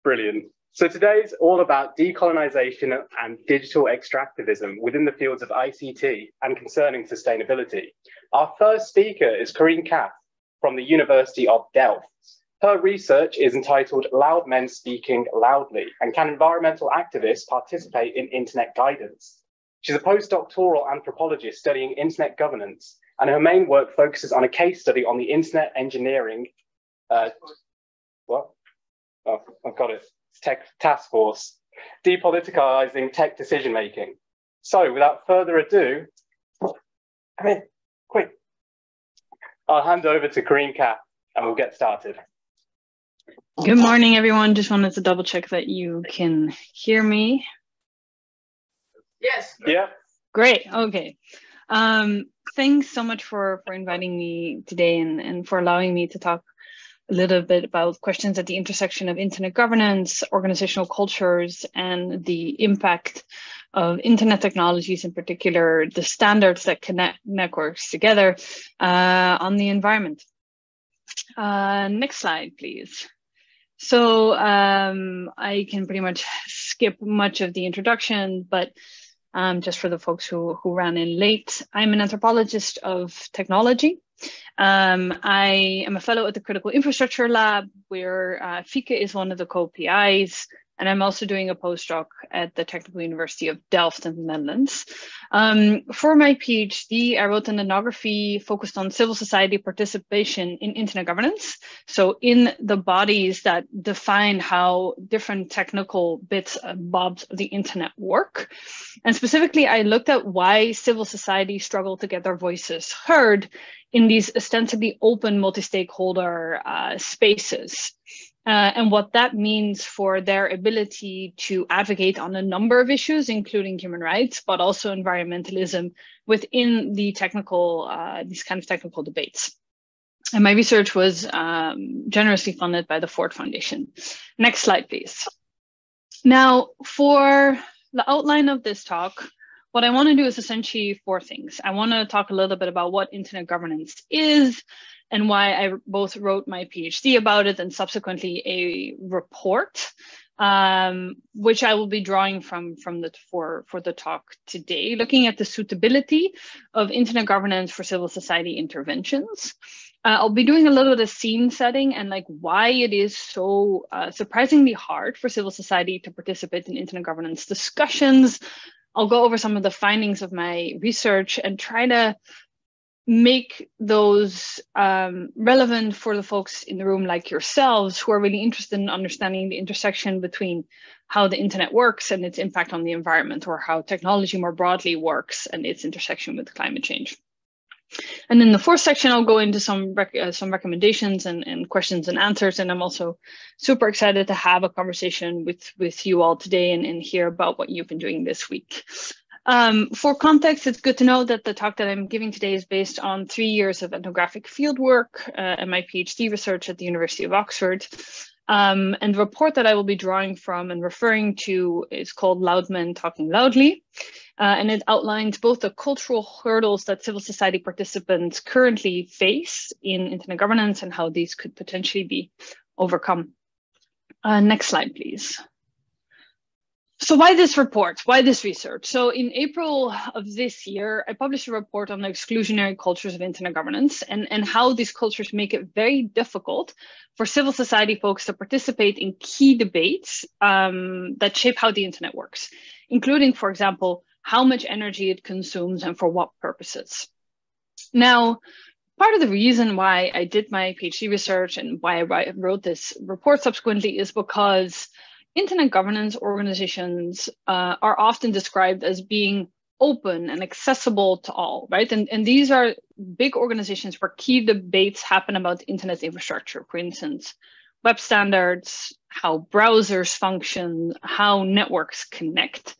Brilliant. So today's all about decolonization and digital extractivism within the fields of ICT and concerning sustainability. Our first speaker is Corinne Cath from the University of Delft. Her research is entitled Loud Men Speaking Loudly, and can environmental activists participate in internet guidance? She's a postdoctoral anthropologist studying internet governance, and her main work focuses on a case study on the internet engineering I've got it. Tech task force, depoliticizing tech decision making. So, without further ado, come in, quick. I'll hand over to Corinne Cath, and we'll get started. Good morning, everyone. Just wanted to double check that you can hear me. Yes. Yeah. Great. Okay. Thanks so much for inviting me today and for allowing me to talk a little bit about questions at the intersection of internet governance, organizational cultures, and the impact of internet technologies, in particular, the standards that connect networks together on the environment. Next slide, please. So I can pretty much skip much of the introduction, but just for the folks who ran in late, I'm an anthropologist of technology. I am a fellow at the Critical Infrastructure Lab, where SICT is one of the co-PIs, and I'm also doing a postdoc at the Technical University of Delft in the Netherlands. For my PhD, I wrote an ethnography focused on civil society participation in internet governance. So in the bodies that define how different technical bits and bobs of the internet work. And specifically, I looked at why civil society struggle to get their voices heard in these ostensibly open multi-stakeholder spaces. And what that means for their ability to advocate on a number of issues, including human rights, but also environmentalism within the technical, these kind of technical debates. And my research was generously funded by the Ford Foundation. Next slide, please. Now, for the outline of this talk, what I want to do is essentially four things. I want to talk a little bit about what internet governance is, and why I both wrote my PhD about it and subsequently a report, which I will be drawing for the talk today, looking at the suitability of internet governance for civil society interventions. I'll be doing a little bit of scene setting and like why it is so surprisingly hard for civil society to participate in internet governance discussions. I'll go over some of the findings of my research and try to make those relevant for the folks in the room like yourselves who are really interested in understanding the intersection between how the internet works and its impact on the environment, or how technology more broadly works and its intersection with climate change. And in the fourth section, I'll go into some recommendations and questions and answers. And I'm also super excited to have a conversation with you all today and hear about what you've been doing this week. For context, it's good to know that the talk that I'm giving today is based on 3 years of ethnographic fieldwork and my PhD research at the University of Oxford. And the report that I will be drawing from and referring to is called Loud Men Talking Loudly. And it outlines both the cultural hurdles that civil society participants currently face in internet governance and how these could potentially be overcome. Next slide, please. So why this report? Why this research? So in April of this year, I published a report on the exclusionary cultures of internet governance and how these cultures make it very difficult for civil society folks to participate in key debates that shape how the internet works, including, for example, how much energy it consumes and for what purposes. Now, part of the reason why I did my PhD research and why I wrote this report subsequently is because internet governance organizations are often described as being open and accessible to all, right? And these are big organizations where key debates happen about internet infrastructure, for instance, web standards, how browsers function, how networks connect.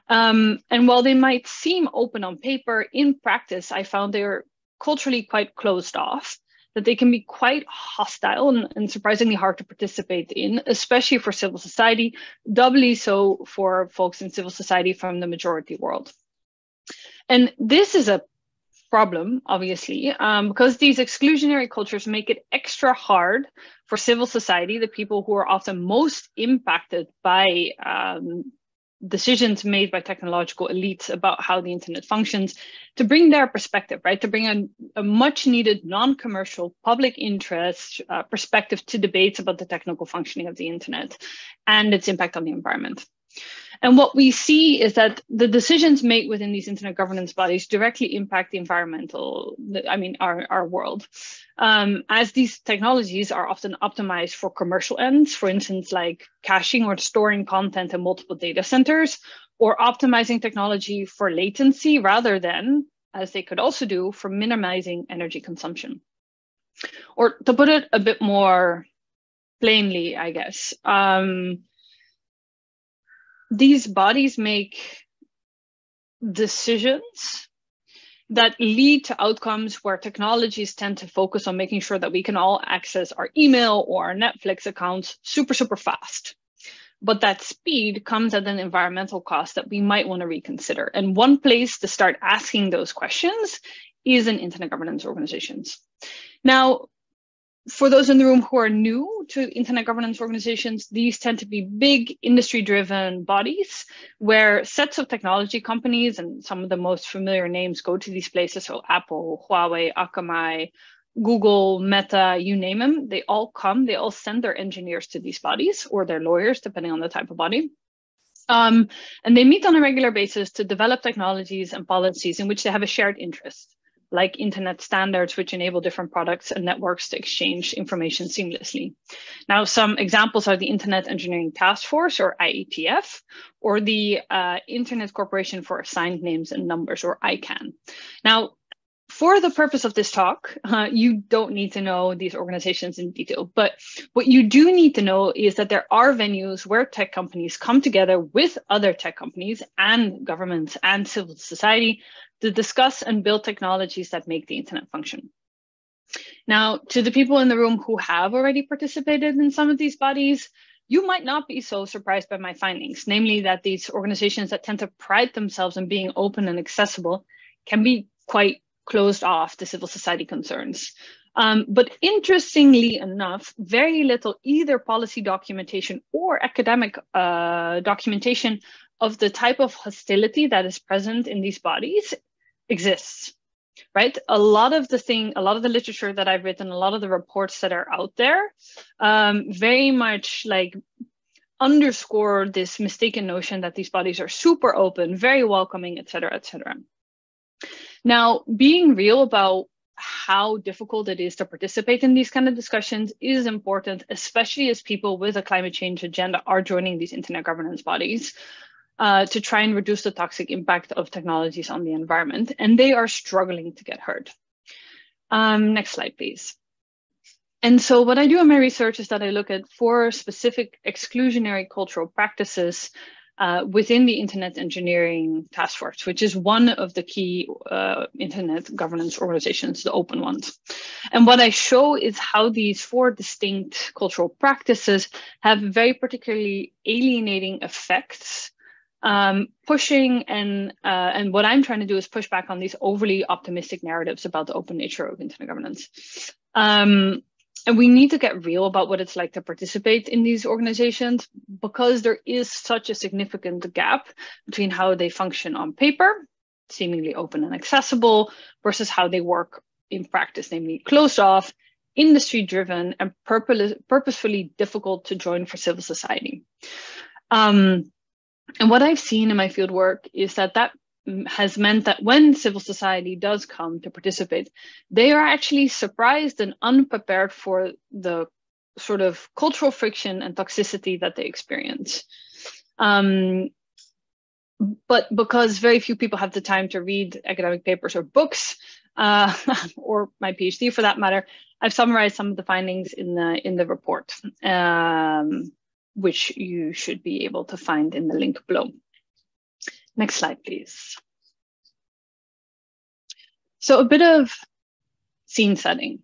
And while they might seem open on paper, in practice, I found they're culturally quite closed off, that they can be quite hostile and surprisingly hard to participate in, especially for civil society, doubly so for folks in civil society from the majority world. And this is a problem, obviously, because these exclusionary cultures make it extra hard for civil society, the people who are often most impacted by decisions made by technological elites about how the internet functions, to bring their perspective, right? To bring a much needed non-commercial public interest perspective to debates about the technical functioning of the internet and its impact on the environment. And what we see is that the decisions made within these internet governance bodies directly impact the environmental, our world. As these technologies are often optimized for commercial ends, for instance, like caching or storing content in multiple data centers, or optimizing technology for latency rather than, as they could also do, for minimizing energy consumption. Or to put it a bit more plainly, I guess, these bodies make decisions that lead to outcomes where technologies tend to focus on making sure that we can all access our email or our Netflix accounts super, super fast. But that speed comes at an environmental cost that we might want to reconsider. And one place to start asking those questions is in internet governance organizations. Now, for those in the room who are new to internet governance organizations, these tend to be big industry-driven bodies where sets of technology companies, and some of the most familiar names go to these places, so Apple, Huawei, Akamai, Google, Meta, you name them, they all send their engineers to these bodies, or their lawyers, depending on the type of body. And they meet on a regular basis to develop technologies and policies in which they have a shared interest, like internet standards, which enable different products and networks to exchange information seamlessly. Now, some examples are the Internet Engineering Task Force, or IETF, or the Internet Corporation for Assigned Names and Numbers, or ICANN. Now, for the purpose of this talk, you don't need to know these organizations in detail, but what you do need to know is that there are venues where tech companies come together with other tech companies and governments and civil society to discuss and build technologies that make the internet function. Now, to the people in the room who have already participated in some of these bodies, you might not be so surprised by my findings, namely that these organizations that tend to pride themselves on being open and accessible can be quite closed off to civil society concerns. But interestingly enough, very little either policy documentation or academic documentation of the type of hostility that is present in these bodies exists, right? A lot of the literature that I've written, a lot of the reports that are out there, very much like underscore this mistaken notion that these bodies are super open, very welcoming, et cetera, et cetera. Now, being real about how difficult it is to participate in these kind of discussions is important, especially as people with a climate change agenda are joining these internet governance bodies to try and reduce the toxic impact of technologies on the environment, and they are struggling to get heard. Next slide, please. And so what I do in my research is that I look at 4 specific exclusionary cultural practices within the Internet Engineering Task Force, which is one of the key internet governance organizations, the open ones. And what I show is how these 4 distinct cultural practices have very particularly alienating effects, pushing and what I'm trying to do is push back on these overly optimistic narratives about the open nature of internet governance. And we need to get real about what it's like to participate in these organizations, because there is such a significant gap between how they function on paper, seemingly open and accessible, versus how they work in practice, namely closed off, industry-driven, and purposefully difficult to join for civil society. And what I've seen in my field work is that has meant that when civil society does come to participate, they are actually surprised and unprepared for the sort of cultural friction and toxicity that they experience. But because very few people have the time to read academic papers or books, or my PhD for that matter, I've summarized some of the findings in the report, which you should be able to find in the link below. Next slide, please. So a bit of scene setting.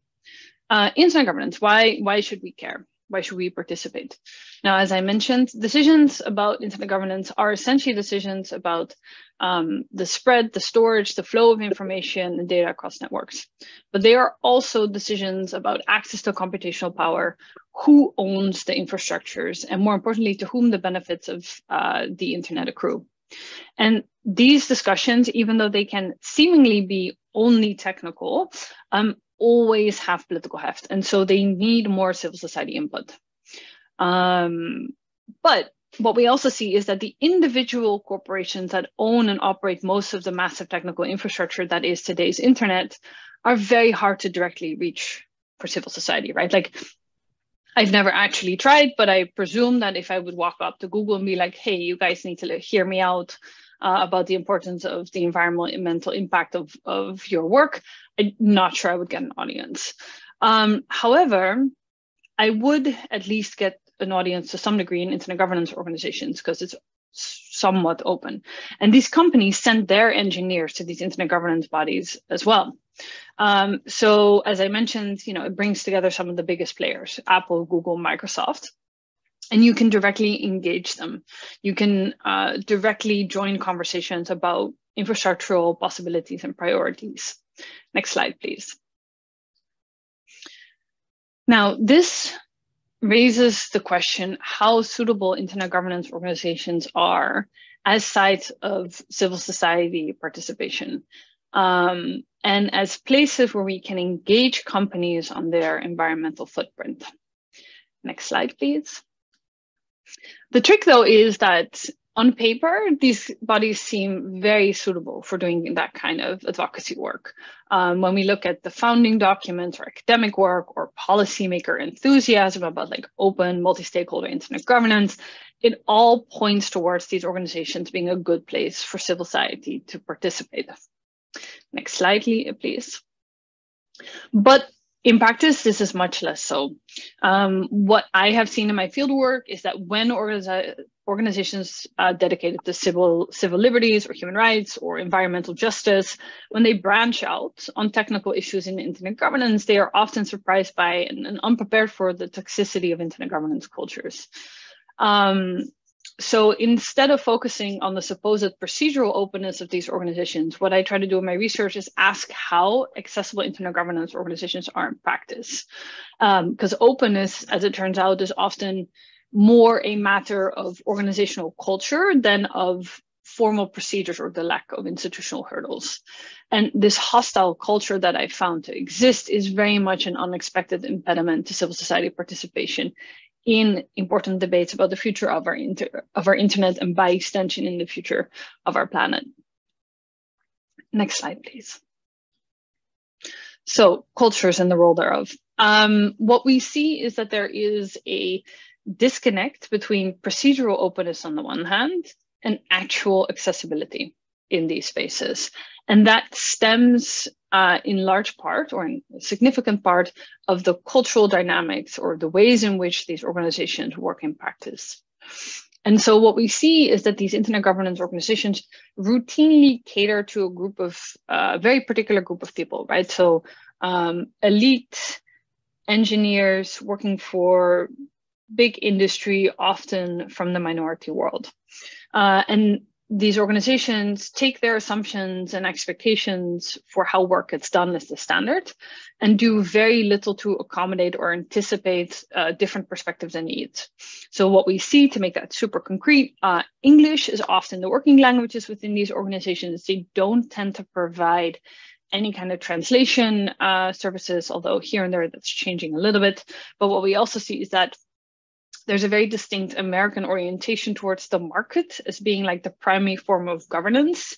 Internet governance, why should we care? Why should we participate? Now, as I mentioned, decisions about internet governance are essentially decisions about the spread, the storage, the flow of information and data across networks. But they are also decisions about access to computational power, who owns the infrastructures, and more importantly, to whom the benefits of the internet accrue. And these discussions, even though they can seemingly be only technical, always have political heft. And so they need more civil society input. But what we also see is that the individual corporations that own and operate most of the massive technical infrastructure that is today's internet are very hard to directly reach for civil society, right? Like, I've never actually tried, but I presume that if I would walk up to Google and be like, hey, you guys need to hear me out about the importance of the environmental impact of your work, I'm not sure I would get an audience. However, I would at least get an audience to some degree in internet governance organizations because it's somewhat open. And these companies send their engineers to these internet governance bodies as well. So as I mentioned, it brings together some of the biggest players, Apple, Google, Microsoft, and you can directly engage them. You can directly join conversations about infrastructural possibilities and priorities. Next slide, please. Now, this raises the question how suitable internet governance organizations are as sites of civil society participation. And as places where we can engage companies on their environmental footprint. Next slide, please. The trick, though, is that on paper, these bodies seem very suitable for doing that kind of advocacy work. When we look at the founding documents or academic work or policymaker enthusiasm about like open multi-stakeholder internet governance, it all points towards these organizations being a good place for civil society to participate. Next slide, please. But in practice, this is much less so. What I have seen in my fieldwork is that when organizations dedicated to civil liberties or human rights or environmental justice, when they branch out on technical issues in internet governance, they are often surprised by and unprepared for the toxicity of internet governance cultures. So instead of focusing on the supposed procedural openness of these organizations, what I try to do in my research is ask how accessible internet governance organizations are in practice. Because openness, as it turns out, is often more a matter of organizational culture than of formal procedures or the lack of institutional hurdles. And this hostile culture that I found to exist is very much an unexpected impediment to civil society participation in important debates about the future of our internet and by extension in the future of our planet. Next slide, please. So cultures and the role thereof. What we see is that there is a disconnect between procedural openness on the one hand and actual accessibility in these spaces. And that stems in large part or in a significant part of the cultural dynamics or the ways in which these organizations work in practice. And so what we see is that these internet governance organizations routinely cater to a group of, a very particular group of people, right? So elite engineers working for big industry, often from the minority world. And these organizations take their assumptions and expectations for how work gets done as the standard and do very little to accommodate or anticipate different perspectives and needs. So what we see, to make that super concrete, English is often the working languages within these organizations. They don't tend to provide any kind of translation services, although here and there that's changing a little bit. But what we also see is that there's a very distinct American orientation towards the market as being like the primary form of governance.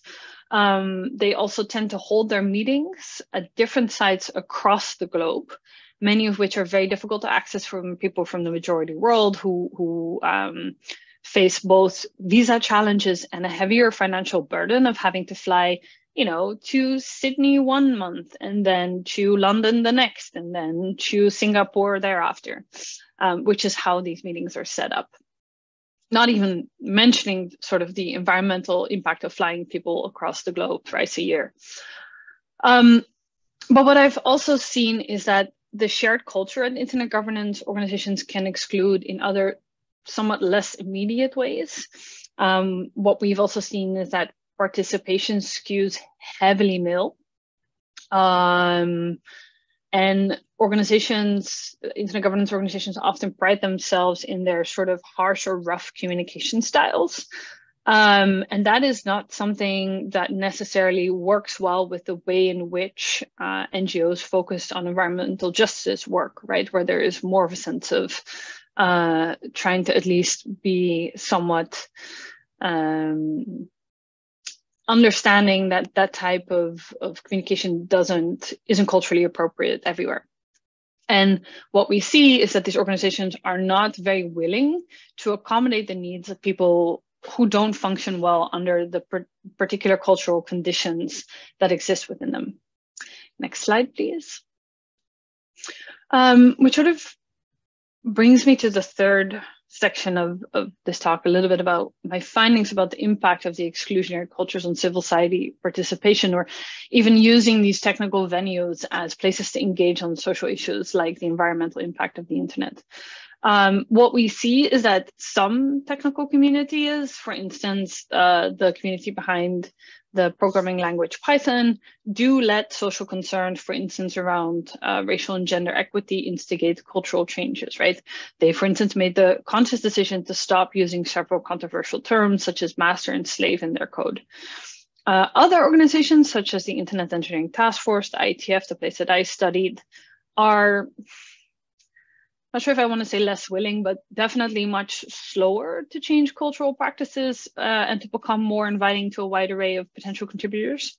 They also tend to hold their meetings at different sites across the globe, many of which are very difficult to access from people from the majority world who face both visa challenges and a heavier financial burden of having to fly, to Sydney 1 month and then to London the next and then to Singapore thereafter. Which is how these meetings are set up. Not even mentioning sort of the environmental impact of flying people across the globe thrice a year. But what I've also seen is that the shared culture and internet governance organizations can exclude in other somewhat less immediate ways. What we've also seen is that participation skews heavily male. And organizations, internet governance organizations, often pride themselves in their sort of harsh or rough communication styles. And that is not something that necessarily works well with the way in which NGOs focused on environmental justice work, right? Where there is more of a sense of trying to at least be somewhat understanding that that type of communication isn't culturally appropriate everywhere. And what we see is that these organizations are not very willing to accommodate the needs of people who don't function well under the particular cultural conditions that exist within them. Next slide, please. Which sort of brings me to the third section of this talk, a little bit about my findings about the impact of the exclusionary cultures on civil society participation, or even using these technical venues as places to engage on social issues like the environmental impact of the internet. What we see is that some technical communities, for instance, the community behind the programming language Python, do let social concerns, for instance, around racial and gender equity instigate cultural changes, right? They, for instance, made the conscious decision to stop using several controversial terms such as master and slave in their code. Other organizations, such as the Internet Engineering Task Force, the IETF, the place that I studied, are not sure if I want to say less willing, but definitely much slower to change cultural practices and to become more inviting to a wide array of potential contributors.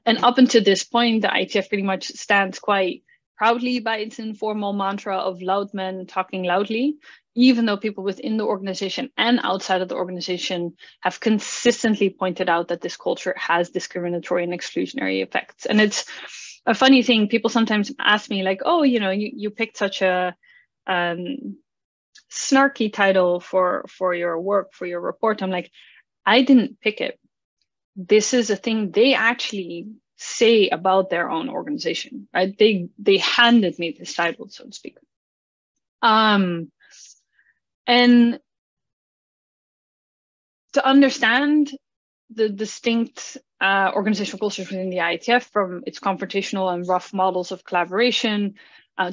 And up until this point, the IETF pretty much stands quite proudly by its informal mantra of loud men talking loudly, even though people within the organization and outside of the organization have consistently pointed out that this culture has discriminatory and exclusionary effects. And it's a funny thing, people sometimes ask me like, oh, you picked such a snarky title for your work, for your report. I'm like, I didn't pick it. This is a thing they actually say about their own organization, right? They handed me this title, so to speak. And to understand the distinct organizational cultures within the IETF, from its confrontational and rough models of collaboration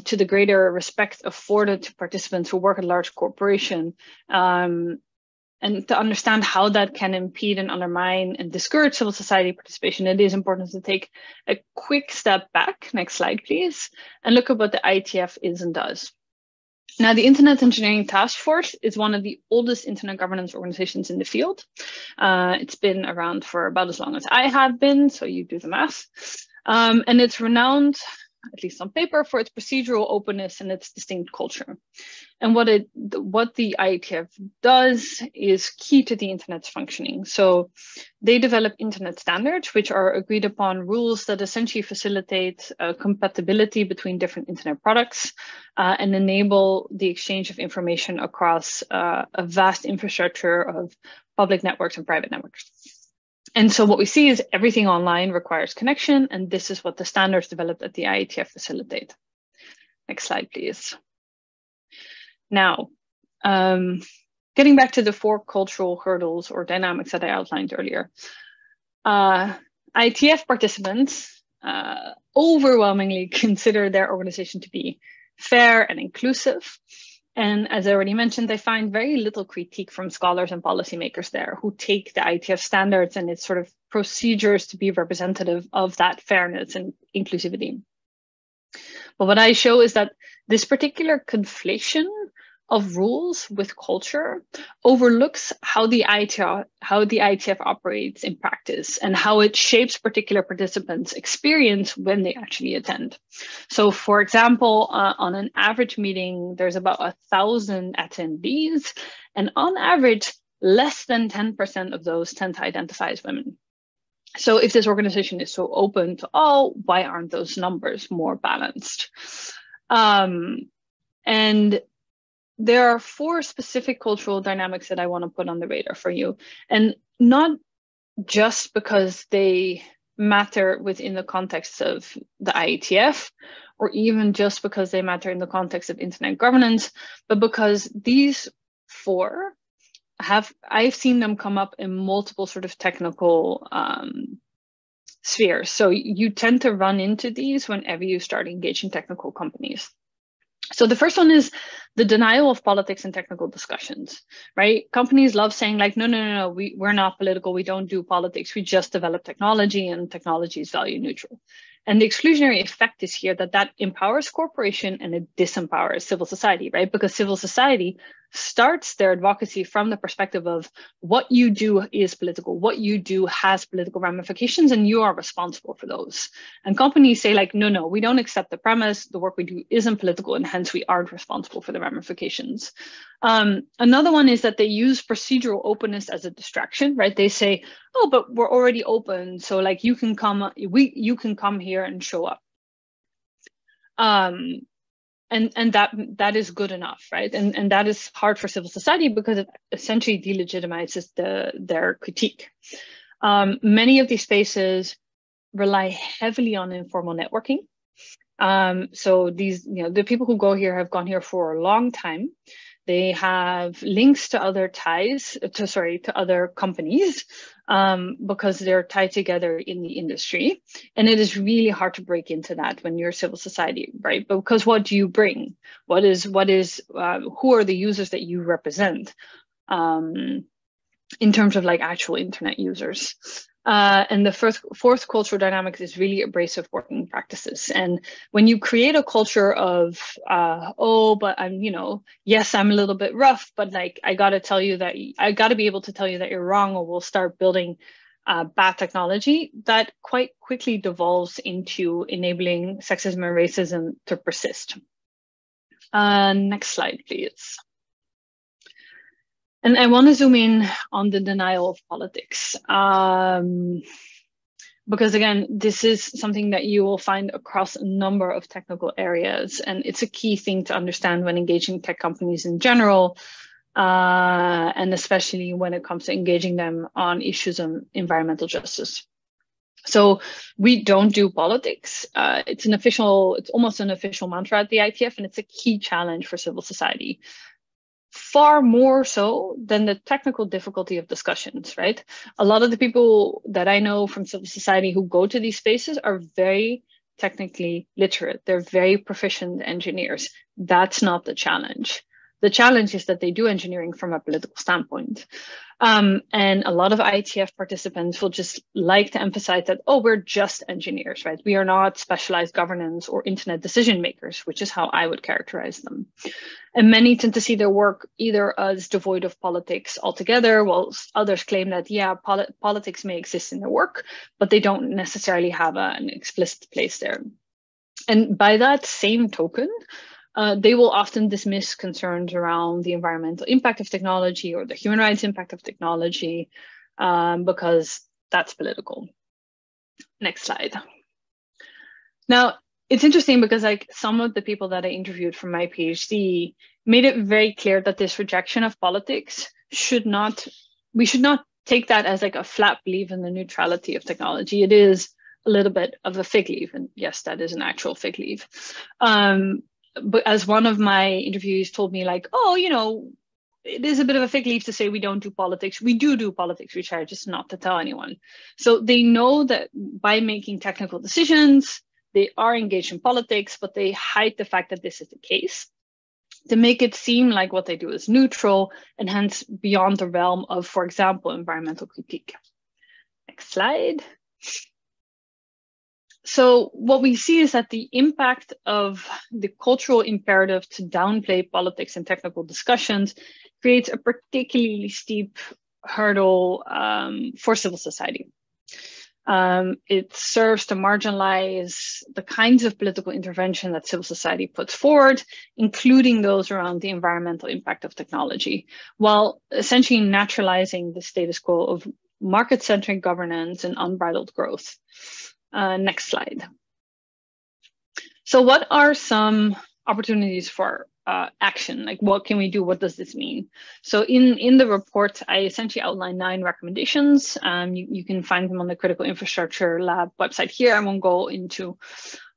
to the greater respect afforded to participants who work at large corporation, and to understand how that can impede and undermine and discourage civil society participation, it is important to take a quick step back, next slide please, and look at what the IETF is and does. Now, the Internet Engineering Task Force is one of the oldest internet governance organizations in the field. It's been around for about as long as I have been, so you do the math. And it's renowned, at least on paper, for its procedural openness and its distinct culture. And what the IETF does is key to the internet's functioning. So they develop internet standards, which are agreed upon rules that essentially facilitate compatibility between different internet products and enable the exchange of information across a vast infrastructure of public networks and private networks. And so what we see is everything online requires connection, and this is what the standards developed at the IETF facilitate. Next slide, please. Now, getting back to the 4 cultural hurdles or dynamics that I outlined earlier, IETF participants overwhelmingly consider their organization to be fair and inclusive. And as I already mentioned, they find very little critique from scholars and policymakers there who take the IETF standards and its sort of procedures to be representative of that fairness and inclusivity. But what I show is that this particular conflation of rules with culture overlooks how the IETF operates in practice and how it shapes particular participants' experience when they actually attend. So, for example, on an average meeting, there's about 1,000 attendees, and on average, less than 10% of those tend to identify as women. So if this organization is so open to all, why aren't those numbers more balanced? And there are 4 specific cultural dynamics that I want to put on the radar for you, and not just because they matter within the context of the IETF, or even just because they matter in the context of internet governance, but because these four I've seen them come up in multiple sort of technical spheres. So you tend to run into these whenever you start engaging technical companies. So the first one is the denial of politics and technical discussions, right? Companies love saying like, no, we're not political. We don't do politics. We just develop technology, and technology is value neutral. And the exclusionary effect is here that empowers corporation and it disempowers civil society, right? Because civil society starts their advocacy from the perspective of what you do is political, what you do has political ramifications, and you are responsible for those. And companies say like, no, we don't accept the premise, the work we do isn't political, and hence we aren't responsible for the ramifications. Another one is that they use procedural openness as a distraction, right? They say, oh, but we're already open, so like you can come here and show up. And that is good enough, right? And that is hard for civil society because it essentially delegitimizes their critique. Many of these spaces rely heavily on informal networking. So these, the people who go here have gone here for a long time. They have links to other to other companies because they're tied together in the industry. And it is really hard to break into that when you're civil society, right? Because what do you bring? Who are the users that you represent in terms of like actual internet users? And the fourth cultural dynamic is really abrasive working practices. And when you create a culture of, but I'm, yes, I'm a little bit rough, but like, I got to be able to tell you that you're wrong, or we'll start building bad technology, that quite quickly devolves into enabling sexism and racism to persist. Next slide, please. And I want to zoom in on the denial of politics, because again, this is something that you will find across a number of technical areas, and it's a key thing to understand when engaging tech companies in general, and especially when it comes to engaging them on issues of environmental justice. So we don't do politics. It's almost an official mantra at the IETF, and it's a key challenge for civil society. Far more so than the technical difficulty of discussions, right? A lot of the people that I know from civil society who go to these spaces are very technically literate. They're very proficient engineers. That's not the challenge. The challenge is that they do engineering from a political standpoint. And a lot of IETF participants will just like to emphasize that, oh, we're just engineers, right? We are not specialized governance or internet decision makers, which is how I would characterize them. And many tend to see their work either as devoid of politics altogether, while others claim that, yeah, politics may exist in their work, but they don't necessarily have an explicit place there. And by that same token, they will often dismiss concerns around the environmental impact of technology or the human rights impact of technology because that's political. Next slide. Now, it's interesting because like some of the people that I interviewed from my PhD made it very clear that this rejection of politics we should not take that as like a flat belief in the neutrality of technology. It is a little bit of a fig leaf, and yes, that is an actual fig leaf. But as one of my interviewees told me, like, oh, it is a bit of a fig leaf to say we don't do politics. We do politics, we try just not to tell anyone. So they know that by making technical decisions, they are engaged in politics, but they hide the fact that this is the case to make it seem like what they do is neutral and hence beyond the realm of, for example, environmental critique. Next slide. So what we see is that the impact of the cultural imperative to downplay politics and technical discussions creates a particularly steep hurdle for civil society. It serves to marginalize the kinds of political intervention that civil society puts forward, including those around the environmental impact of technology, while essentially naturalizing the status quo of market-centric governance and unbridled growth. Next slide. So what are some opportunities for action. Like, what can we do? What does this mean? So in the report, I essentially outlined 9 recommendations. You can find them on the Critical Infrastructure Lab website here. I won't go into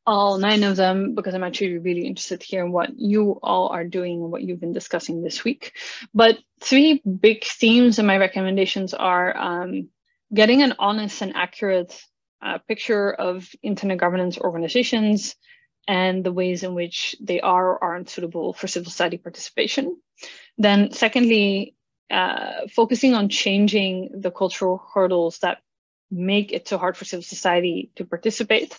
all 9 of them because I'm actually really interested here in what you all are doing and what you've been discussing this week. But 3 big themes in my recommendations are getting an honest and accurate picture of internet governance organizations and the ways in which they are or aren't suitable for civil society participation. Then secondly, focusing on changing the cultural hurdles that make it so hard for civil society to participate,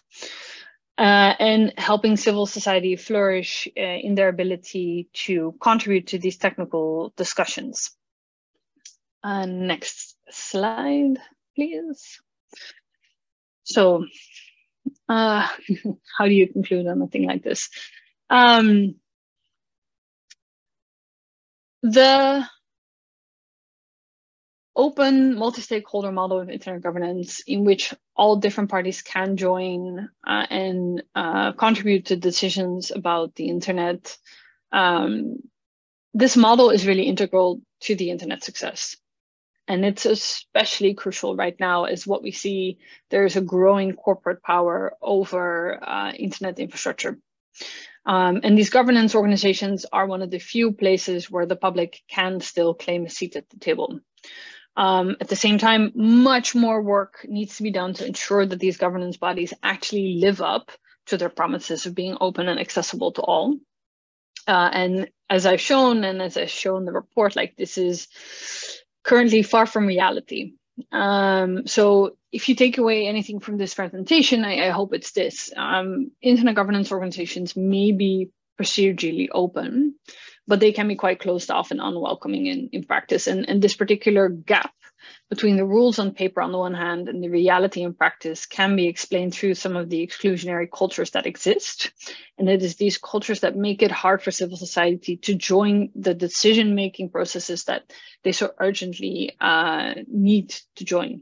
and helping civil society flourish in their ability to contribute to these technical discussions. Next slide, please. So, how do you conclude on a thing like this? The open multi-stakeholder model of internet governance in which all different parties can join and contribute to decisions about the internet. This model is really integral to the internet success. And it's especially crucial right now as what we see, there's a growing corporate power over internet infrastructure. And these governance organizations are one of the few places where the public can still claim a seat at the table. At the same time, much more work needs to be done to ensure that these governance bodies actually live up to their promises of being open and accessible to all. And as I've shown, and as I show in the report, like this is currently far from reality. So if you take away anything from this presentation, I hope it's this. Internet governance organizations may be procedurally open, but they can be quite closed off and unwelcoming in practice. And this particular gap between the rules on paper on the one hand and the reality in practice can be explained through some of the exclusionary cultures that exist. And it is these cultures that make it hard for civil society to join the decision-making processes that they so urgently need to join.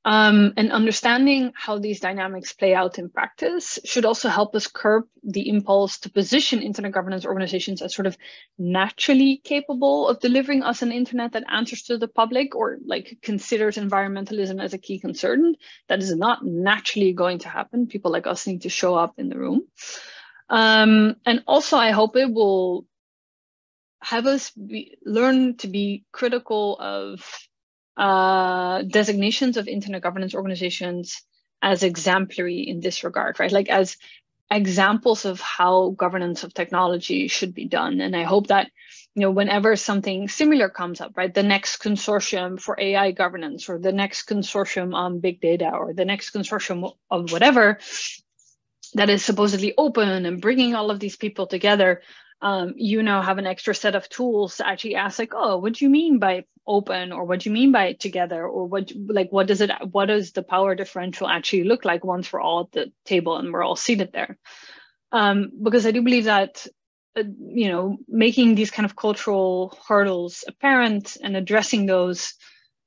And understanding how these dynamics play out in practice should also help us curb the impulse to position internet governance organizations as sort of naturally capable of delivering us an internet that answers to the public or like considers environmentalism as a key concern. That is not naturally going to happen. People like us need to show up in the room. And also, I hope it will have us learn to be critical of designations of internet governance organizations as exemplary in this regard, right? Like as examples of how governance of technology should be done. And I hope that, you know, whenever something similar comes up, right, the next consortium for AI governance or the next consortium on big data or the next consortium of whatever that is supposedly open and bringing all of these people together, you now have an extra set of tools to actually ask, like, oh, what do you mean by open, or what do you mean by together, or what does the power differential actually look like once we're all at the table and we're all seated there? Because I do believe that you know, making these kind of cultural hurdles apparent and addressing those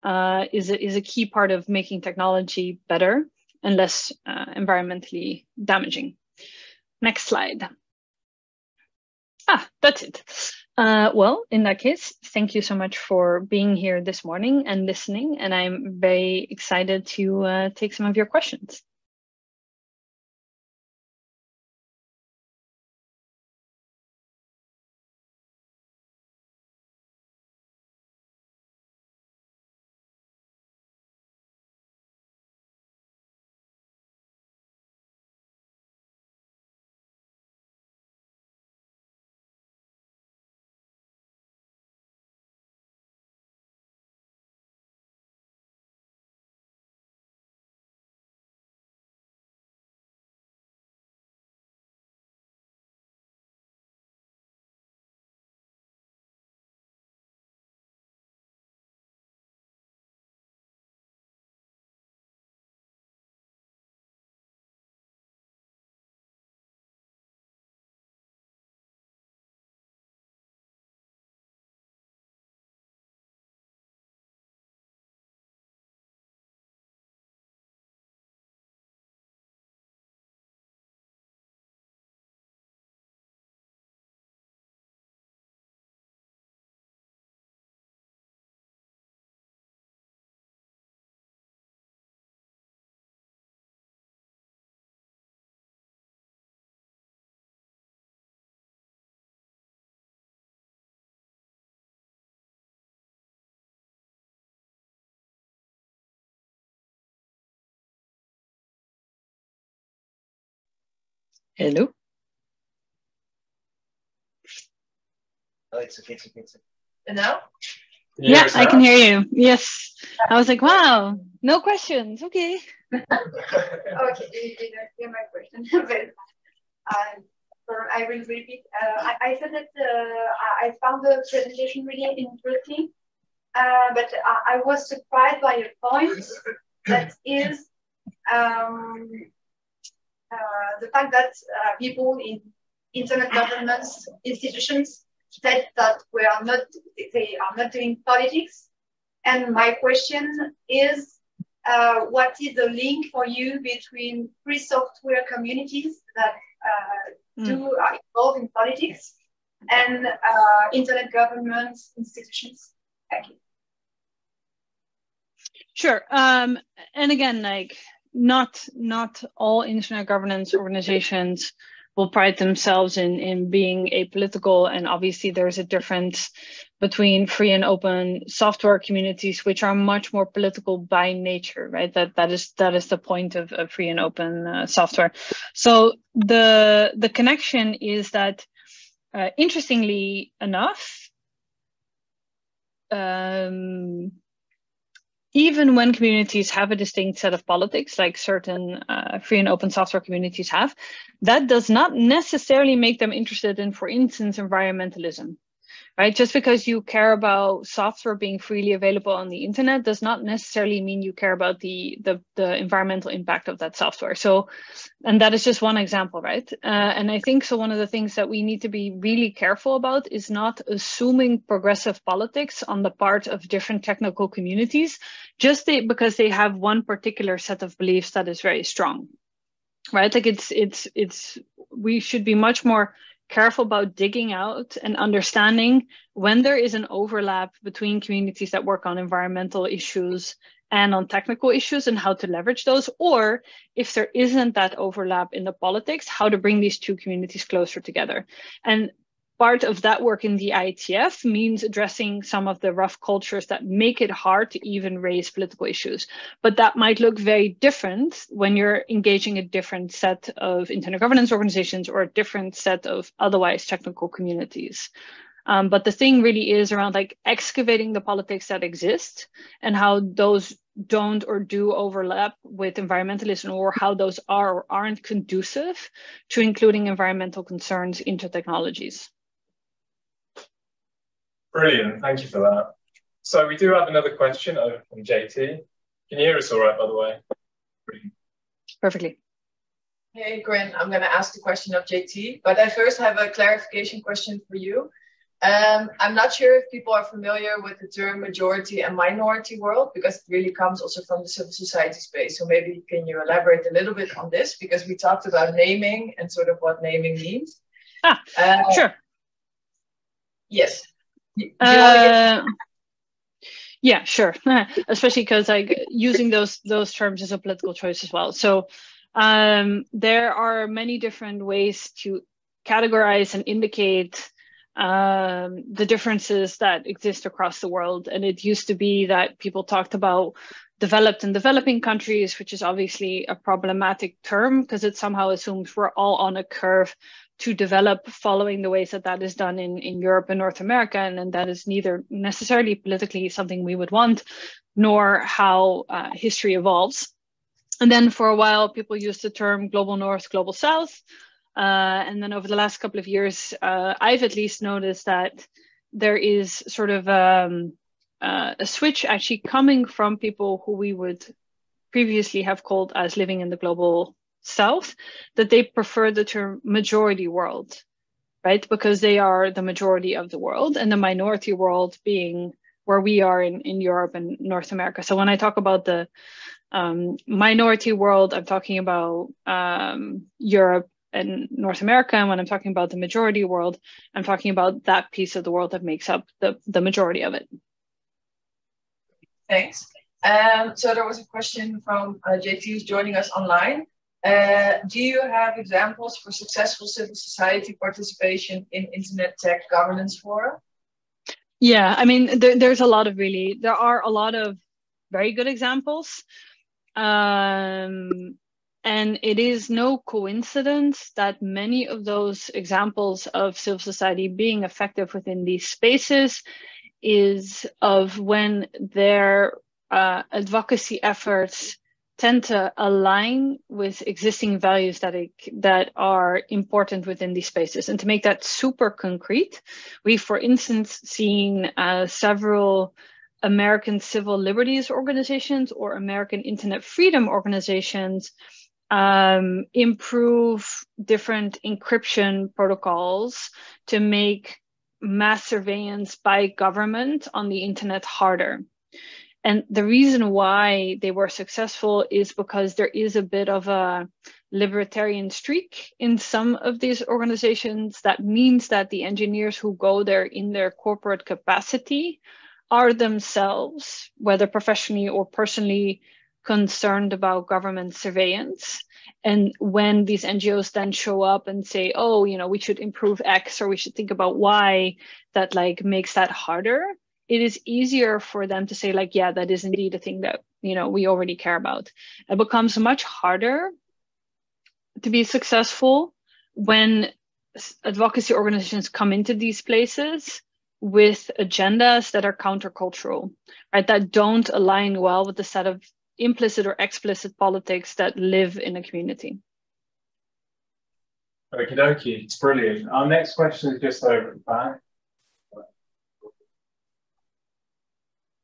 is a key part of making technology better and less environmentally damaging. Next slide. That's it. Well, in that case, thank you so much for being here this morning and listening. And I'm very excited to take some of your questions. Hello. Oh, it's okay. And now? Yeah, I can hear you. Yes. I was like, wow, no questions. Okay. Okay, you don't hear my question. But I will repeat. I said that I found the presentation really interesting, but I was surprised by a point that is the fact that people in internet governance institutions said that they are not doing politics. And my question is, what is the link for you between free software communities that are involved in politics and internet governance institutions? Thank you. Sure. And again, like not all internet governance organizations will pride themselves in being apolitical, and obviously there's a difference between free and open software communities, which are much more political by nature, right? That is the point of free and open software. So the connection is that, interestingly enough, even when communities have a distinct set of politics, like certain free and open software communities have, that does not necessarily make them interested in, for instance, environmentalism, right? Just because you care about software being freely available on the internet does not necessarily mean you care about the environmental impact of that software. So, and that is just one example, right? And I think so one of the things that we need to be really careful about is not assuming progressive politics on the part of different technical communities, just because they have one particular set of beliefs that is very strong, right? Like we should be much more careful about digging out and understanding when there is an overlap between communities that work on environmental issues and on technical issues and how to leverage those, or if there isn't that overlap in the politics, how to bring these two communities closer together. And part of that work in the IETF means addressing some of the rough cultures that make it hard to even raise political issues. But that might look very different when you're engaging a different set of internet governance organizations or a different set of otherwise technical communities. But the thing really is around like excavating the politics that exist and how those don't or do overlap with environmentalism, or how those are or aren't conducive to including environmental concerns into technologies. Brilliant, thank you for that. So we do have another question over from JT. Can you hear us all right, by the way? Brilliant. Perfectly. Hey, Corinne, I'm going to ask the question of JT, but I first have a clarification question for you. I'm not sure if people are familiar with the term majority and minority world, because it really comes also from the civil society space. So maybe can you elaborate a little bit on this? Because we talked about naming and sort of what naming means. Sure. Yes. Do you want to get... Yeah, sure. Especially because like using those terms is a political choice as well. So there are many different ways to categorize and indicate the differences that exist across the world. And it used to be that people talked about developed and developing countries, which is obviously a problematic term because it somehow assumes we're all on a curve to develop following the ways that is done in Europe and North America. And that is neither necessarily politically something we would want, nor how history evolves. And then for a while, people used the term global North, global South. And then over the last couple of years, I've at least noticed that there is sort of a switch actually coming from people who we would previously have called as living in the global South, that they prefer the term majority world, right? Because they are the majority of the world, and the minority world being where we are in Europe and North America. So when I talk about the minority world, I'm talking about Europe and North America. And when I'm talking about the majority world, I'm talking about that piece of the world that makes up the majority of it. Thanks. So there was a question from JT who's joining us online. Do you have examples for successful civil society participation in internet tech governance fora? Yeah, I mean, there are a lot of very good examples. And it is no coincidence that many of those examples of civil society being effective within these spaces is of when their advocacy efforts tend to align with existing values that are important within these spaces. And to make that super concrete, we've, for instance, seen several American civil liberties organizations or American internet freedom organizations improve different encryption protocols to make mass surveillance by government on the internet harder. And the reason why they were successful is because there is a bit of a libertarian streak in some of these organizations. That means that the engineers who go there in their corporate capacity are themselves, whether professionally or personally, concerned about government surveillance. And when these NGOs then show up and say, oh, you know, we should improve X or we should think about Y, that like makes that harder. It is easier for them to say like, yeah, that is indeed a thing that, you know, we already care about. It becomes much harder to be successful when advocacy organizations come into these places with agendas that are countercultural, right? That don't align well with the set of implicit or explicit politics that live in a community. Okie dokie, it's brilliant. Our next question is just over at the back.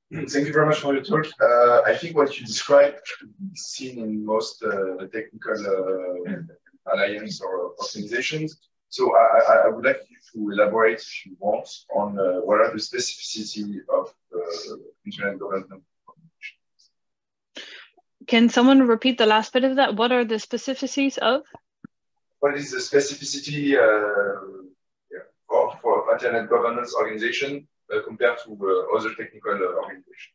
Thank you very much for your talk. I think what you described is seen in most technical alliance or organizations. So I would like you to elaborate, if you want, on what are the specificity of internet governance. Can someone repeat the last bit of that? What are the specificities of? What is the specificity for internet governance organization compared to other technical organizations?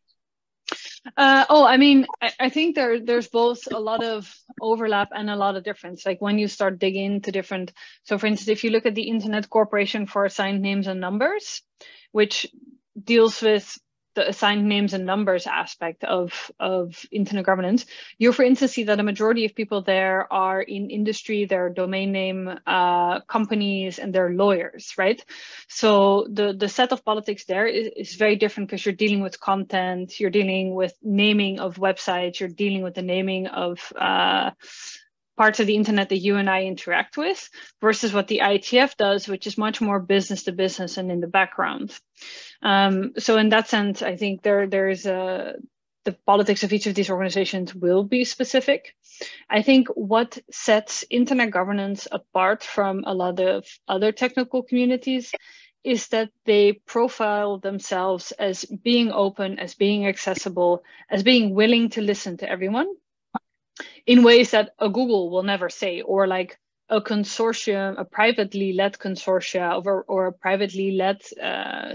I mean, I think there's both a lot of overlap and a lot of difference. Like when you start digging into different, so for instance, if you look at the Internet Corporation for Assigned Names and Numbers, which deals with the assigned names and numbers aspect of internet governance, you, for instance, see that a majority of people there are in industry, they're domain name companies, and they're lawyers, right? So the set of politics there is very different because you're dealing with content, you're dealing with naming of websites, you're dealing with the naming of parts of the internet that you and I interact with, versus what the IETF does, which is much more business to business and in the background. So in that sense, I think there's the politics of each of these organizations will be specific. I think what sets internet governance apart from a lot of other technical communities is that they profile themselves as being open, as being accessible, as being willing to listen to everyone in ways that a Google will never say, or like a consortium, a privately led consortia or a privately led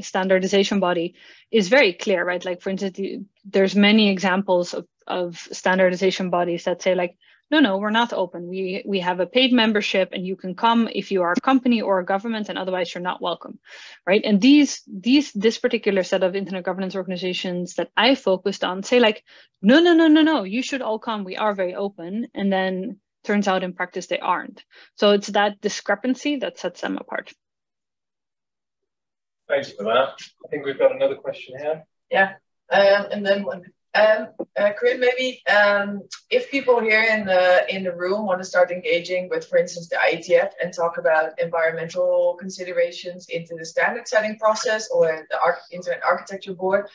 standardization body is very clear, right? Like, for instance, there's many examples of standardization bodies that say like, no, we're not open. We have a paid membership and you can come if you are a company or a government, and otherwise you're not welcome, right? And this particular set of internet governance organizations that I focused on say like, no, you should all come. We are very open. And then turns out in practice they aren't. So it's that discrepancy that sets them apart. Thank you for that. I think we've got another question here. Yeah, and then one. Corinne, maybe if people here in the room want to start engaging with, for instance, the IETF and talk about environmental considerations into the standard setting process or the Internet Architecture Board,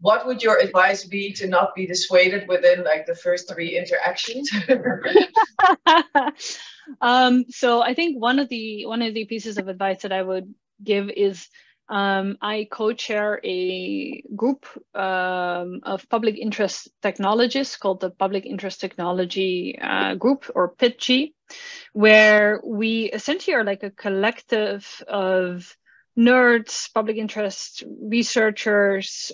what would your advice be to not be dissuaded within like the first 3 interactions? So I think one of the pieces of advice that I would give is I co-chair a group of public interest technologists called the Public Interest Technology Group, or PITG, where we essentially are like a collective of nerds, public interest researchers,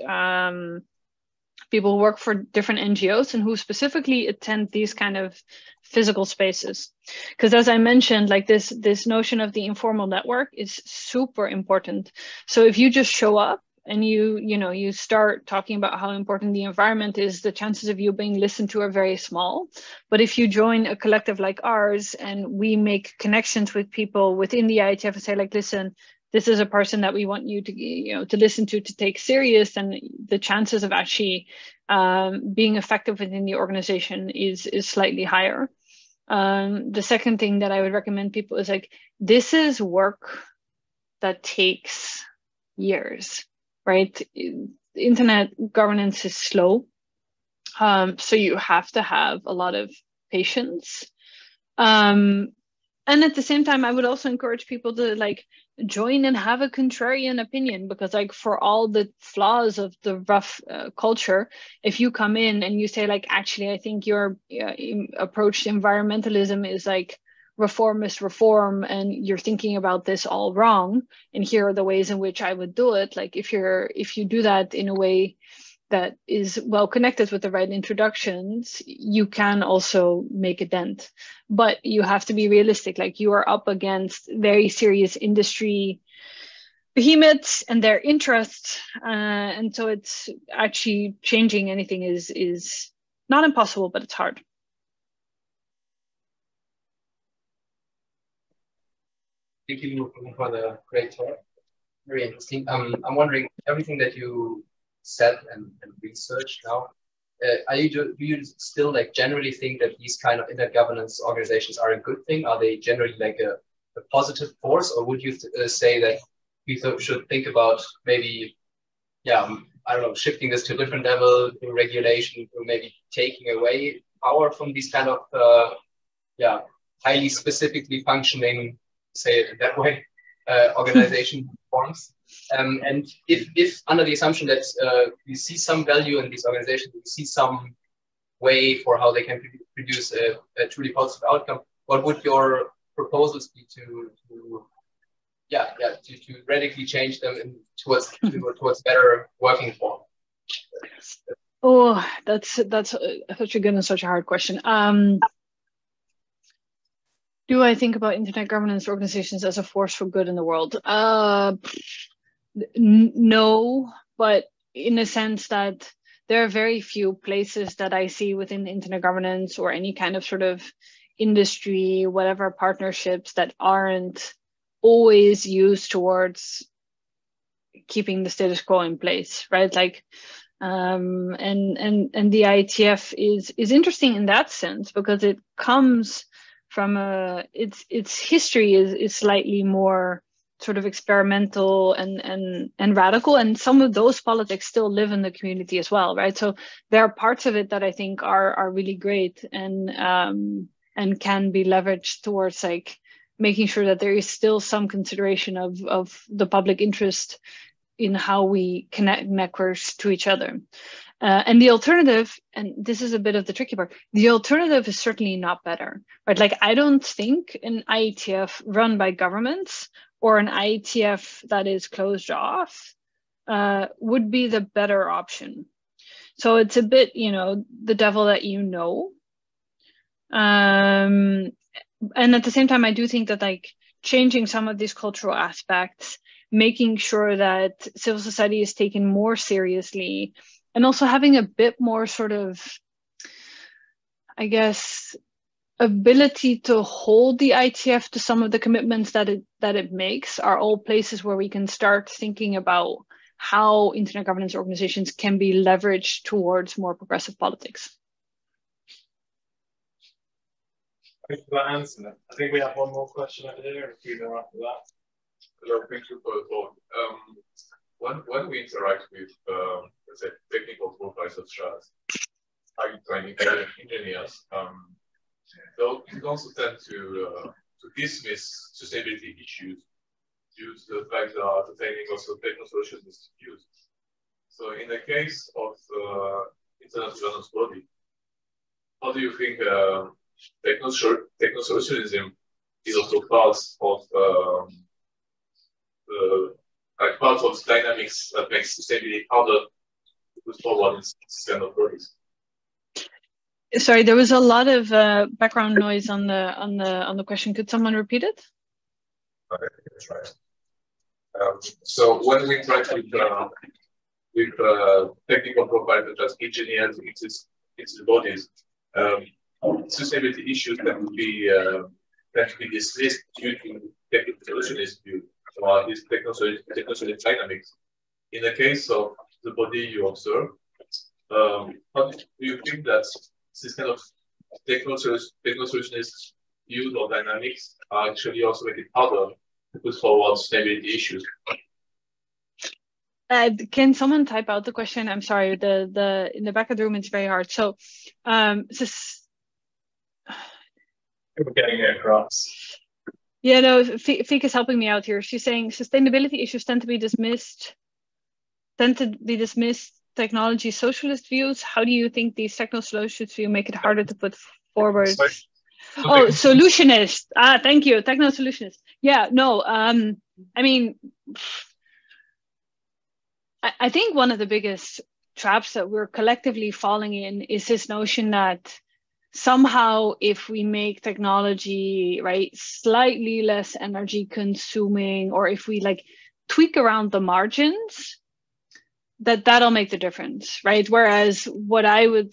people who work for different NGOs and who specifically attend these kind of physical spaces. Because as I mentioned, like this notion of the informal network is super important. So if you just show up and you start talking about how important the environment is, the chances of you being listened to are very small. But if you join a collective like ours and we make connections with people within the IETF and say, like, listen, this is a person that we want you to listen to take serious, and the chances of actually being effective within the organization is slightly higher. The second thing that I would recommend people is, like, this is work that takes years, right? Internet governance is slow. So you have to have a lot of patience. And at the same time, I would also encourage people to, like, join and have a contrarian opinion, because, like, for all the flaws of the rough culture, if you come in and you say, like, actually, I think your approach to environmentalism is like reformist reform, and you're thinking about this all wrong, and here are the ways in which I would do it. Like, if you do that in a way that is well connected with the right introductions, you can also make a dent. But you have to be realistic. Like, you are up against very serious industry behemoths and their interests, and so it's actually changing anything is not impossible, but it's hard. Thank you for the great talk. Very interesting. I'm wondering, everything that you said and researched now, do you still, like, generally think that these kind of intergovernance organizations are a good thing? Are they generally like a positive force, or would you say that we should think about maybe, I don't know, shifting this to a different level through regulation, through maybe taking away power from these kind of highly specifically functioning, say it that way, organization forms? And if under the assumption that we see some value in these organizations, we see some way for how they can produce a truly positive outcome, what would your proposals be to radically change them towards better working form? Oh, that's such a good and such a hard question. Do I think about internet governance organizations as a force for good in the world? No, but in a sense that there are very few places that I see within internet governance or any kind of sort of industry, whatever partnerships, that aren't always used towards keeping the status quo in place, right? Like, and the IETF is interesting in that sense, because it comes from its history is slightly more sort of experimental and radical, and some of those politics still live in the community as well, right? So there are parts of it that I think are really great and can be leveraged towards, like, making sure that there is still some consideration of the public interest in how we connect networks to each other. And the alternative, and this is a bit of the tricky part, the alternative is certainly not better, right? Like, I don't think an IETF run by governments or an IETF that is closed off would be the better option. So it's a bit, the devil that you know. And at the same time, I do think that, like, changing some of these cultural aspects, making sure that civil society is taken more seriously, and also having a bit more sort of, I guess, ability to hold the IETF to some of the commitments that it makes, are all places where we can start thinking about how internet governance organizations can be leveraged towards more progressive politics. Thank you for that answer. I think we have one more question over here, and a few more after that. Hello, thank you for the talk. When we interact with, let's say, technical profiles such as highly trained engineers, they also tend to dismiss sustainability issues due to the fact that the technical solution is used. So, in the case of internet governance body, how do you think techno-solutionism is also part of part of dynamics that makes sustainability harder to put forward in this kind of bodies? Sorry, there was a lot of background noise on the question. Could someone repeat it? Okay, that's right. So when we try to with technical profiles such as engineers, its bodies. Sustainability issues that would be dismissed due to technical solutionist view, or this techno-solution dynamics. In the case of the body you observe, how do you think that this kind of techno-solutionist views or dynamics are actually also make it harder to put forward sustainability issues? Can someone type out the question? I'm sorry, the in the back of the room it's very hard. So we're getting it across. Yeah, no, Fik is helping me out here. She's saying sustainability issues tend to be dismissed technology socialist views. How do you think these techno-socialist views make it harder to put forward? Oh, solutionist. Thank you. Techno-solutionist. Yeah, no, I mean, I think one of the biggest traps that we're collectively falling in is this notion that somehow if we make technology, right, slightly less energy consuming, or if we like tweak around the margins, that'll make the difference, right? Whereas what I would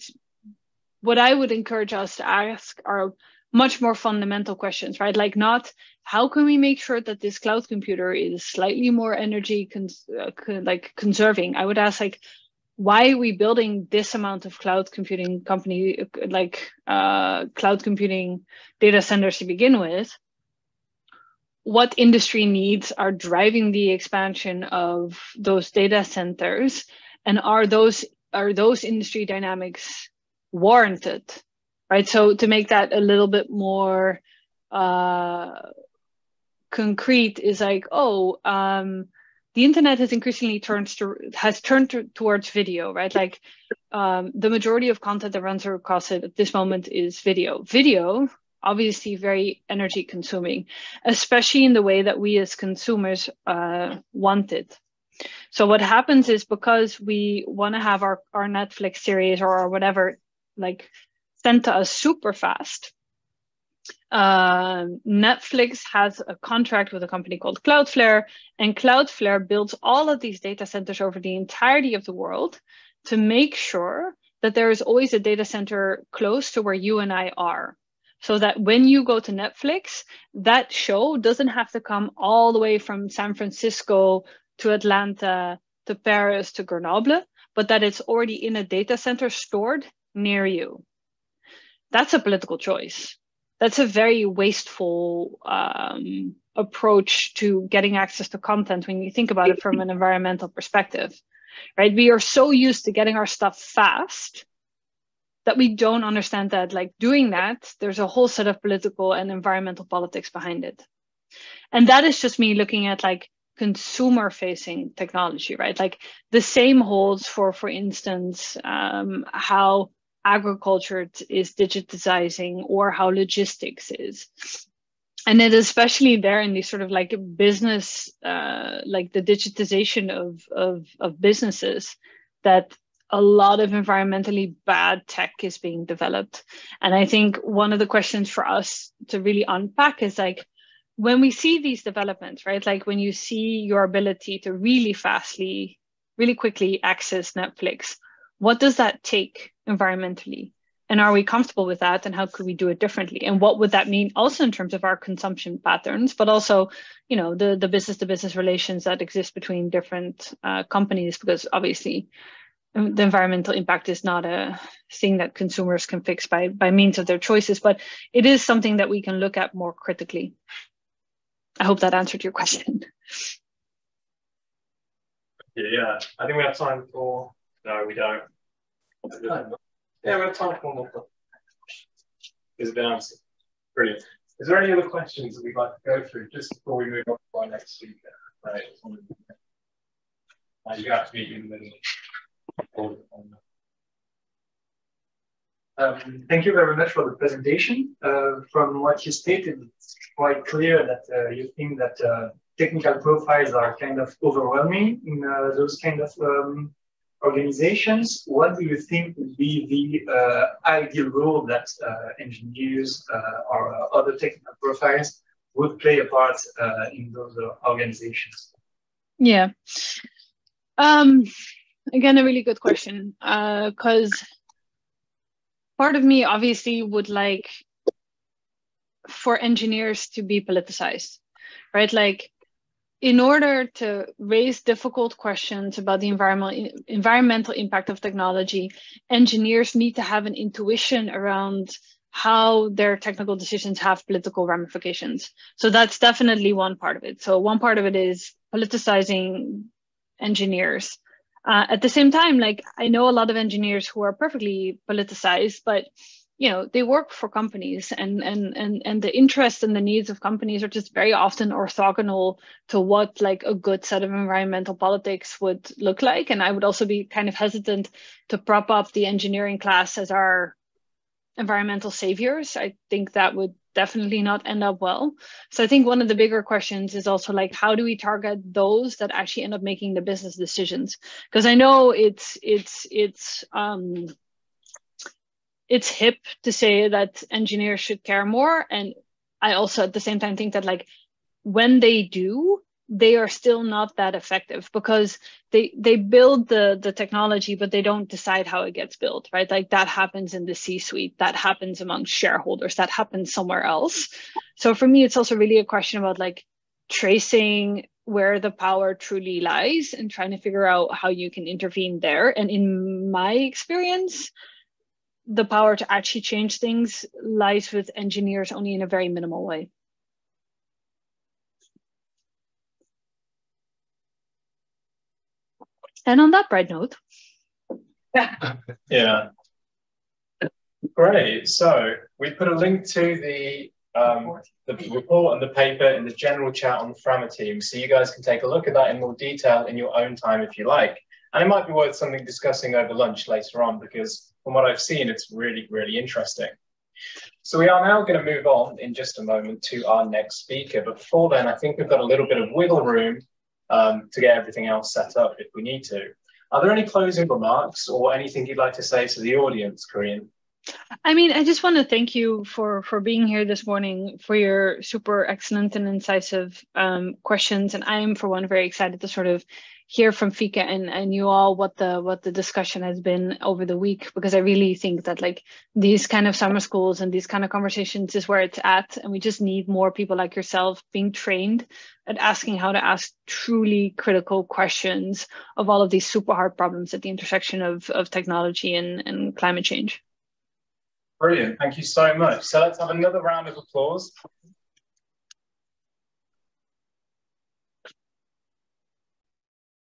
encourage us to ask are much more fundamental questions, right? Like not how can we make sure that this cloud computer is slightly more energy conserving? I would ask like, why are we building this amount of cloud computing cloud computing data centers to begin with? What industry needs are driving the expansion of those data centers, and are those industry dynamics warranted, right? So to make that a little bit more concrete is like, the internet has increasingly turned towards video, right? Like the majority of content that runs across it at this moment is video. Video, obviously very energy consuming, especially in the way that we as consumers want it. So what happens is, because we want to have our Netflix series or whatever like sent to us super fast, Netflix has a contract with a company called Cloudflare, and Cloudflare builds all of these data centers over the entirety of the world to make sure that there is always a data center close to where you and I are. So that when you go to Netflix, that show doesn't have to come all the way from San Francisco to Atlanta to Paris to Grenoble, but that it's already in a data center stored near you. That's a political choice. That's a very wasteful approach to getting access to content when you think about it from an environmental perspective, right? We are so used to getting our stuff fast that we don't understand that, like, doing that, there's a whole set of political and environmental politics behind it. And that is just me looking at like consumer facing technology, right? Like the same holds for instance, how agriculture is digitizing or how logistics is. And it especially there in these sort of like business, like the digitization of businesses, that a lot of environmentally bad tech is being developed. And I think one of the questions for us to really unpack is like, when we see these developments, right? Like when you see your ability to really quickly access Netflix, what does that take environmentally? And are we comfortable with that? And how could we do it differently? And what would that mean also in terms of our consumption patterns, but also, you know, the business to business relations that exist between different companies, because obviously the environmental impact is not a thing that consumers can fix by means of their choices, but it is something that we can look at more critically. I hope that answered your question. Yeah, I think we have time for, no, we don't. Yeah, we have time for one more question. Is it the answer? Brilliant. Is there any other questions that we'd like to go through just before we move on to our next speaker? Right. You have to be in the middle. Thank you very much for the presentation. From what you stated, it's quite clear that you think that technical profiles are kind of overwhelming in those kind of organizations. What do you think would be the ideal role that engineers or other technical profiles would play a part in those organizations? Yeah. Again, a really good question, because part of me obviously would like for engineers to be politicized, right? Like, in order to raise difficult questions about the environmental impact of technology, engineers need to have an intuition around how their technical decisions have political ramifications. So that's definitely one part of it. So one part of it is politicizing engineers. At the same time, like, I know a lot of engineers who are perfectly politicized, but they work for companies, and the interests and the needs of companies are just very often orthogonal to what like a good set of environmental politics would look like. And I would also be kind of hesitant to prop up the engineering class as our environmental saviors. I think that would definitely not end up well. So I think one of the bigger questions is also like, how do we target those that actually end up making the business decisions? Because I know it's hip to say that engineers should care more. And I also at the same time think that like when they do, they are still not that effective, because they build the technology, but they don't decide how it gets built, right? Like that happens in the C-suite, that happens among shareholders, that happens somewhere else. So for me, it's also really a question about like tracing where the power truly lies and trying to figure out how you can intervene there. And in my experience, the power to actually change things lies with engineers only in a very minimal way. And on that bright note. Yeah. Great. So we put a link to the report and the paper in the general chat on the Framer team, so you guys can take a look at that in more detail in your own time if you like. And it might be worth something discussing over lunch later on, because from what I've seen, it's really, really interesting. So we are now going to move on in just a moment to our next speaker. But before then, I think we've got a little bit of wiggle room to get everything else set up if we need to. Are there any closing remarks or anything you'd like to say to the audience, Corinne? I mean, I just want to thank you for being here this morning, for your super excellent and incisive questions. And I am, for one, very excited to sort of hear from Fika and you all what the discussion has been over the week, because I really think that like these kind of summer schools and these kind of conversations is where it's at, and we just need more people like yourself being trained at asking how to ask truly critical questions of all of these super hard problems at the intersection of technology and climate change. Brilliant, thank you so much. So let's have another round of applause